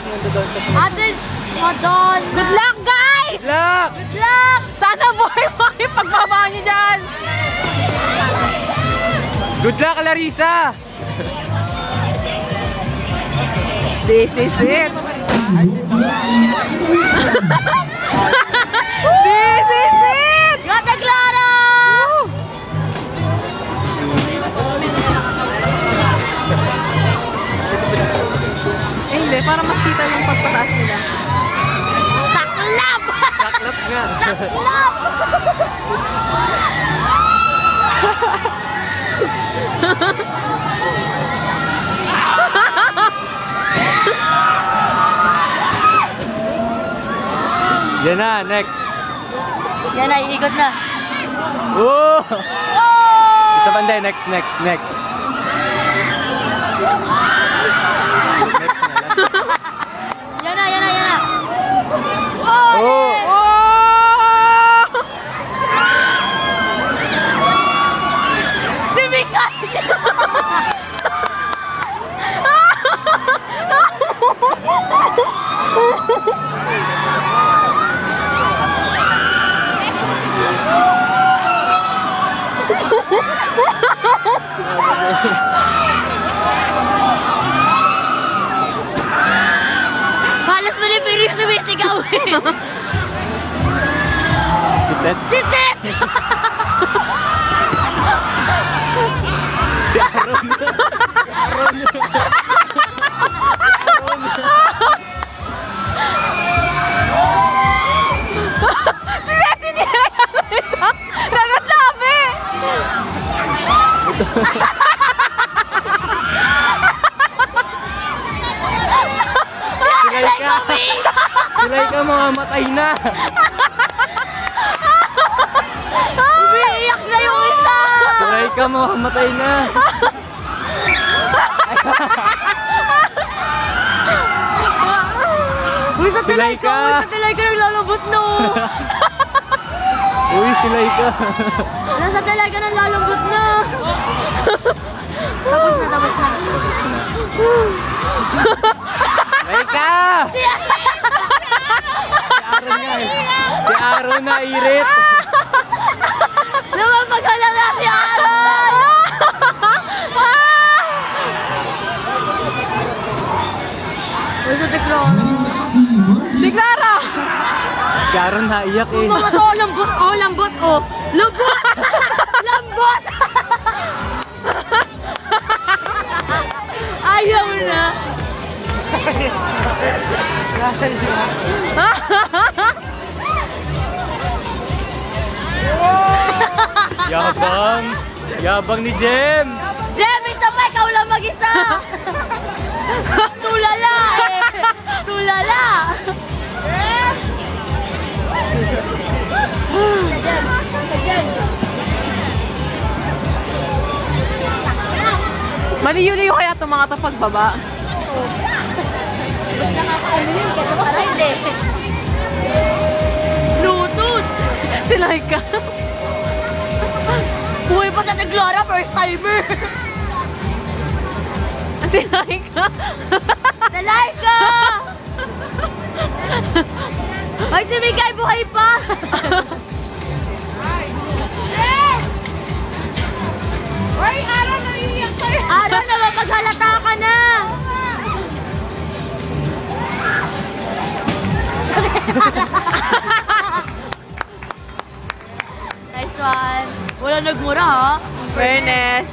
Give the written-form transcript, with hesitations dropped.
Ate, Madon. Good luck, guys! Good luck! Good luck! Sana boy, pagbaba niyo dyan. Good luck, Larissa! This is it. This is it! Gata Clara! Eh, hindi. Para makita yung pagpataas nila. Saklap! Saklap nga. Saklap! Yan na, next. Yan na, iikot na. Oh! Isa banda, next. Next na lang. Yan na. Oh! Si Mikay! Halos Pilipino yung sumisigaw eh. Si Tet! Si Aaron. Si Tet, hindi na nagatabi! Silay ka mga matay na. Umiiyak na yung isa! Silay ka mga matay na. Uy, sa tilay ka naglalambot no! Uy, silay ka. Nasa tilay ka naglalambot na! Tapos na. Silay ka! Si Aaron nga eh. Si Aaron na irit. Napapaghalala si Aaron! Uy, sa Si Clara! Si Aaron naiyak eh. Mga to, lambot. Lambot! Ayaw na! Yabang ni Jem. Jem, isa pa, ikaw lang mag-isa! Tulala eh! Tulala! Maliyo-liyo kaya itong mga ito pagbaba? Ba't nakakaano yun? Kaya para hindi. Bluetooth! Silay ka. Buhay pa sa Naglora, first timer! Silay ka! Silay ka! Ay, si Mikay, buhay pa! Ay, Aaron, naiiyak sa'yo! Aaron, napapaghalata ka na! Nice one! Wala nagmura ha? Fairness!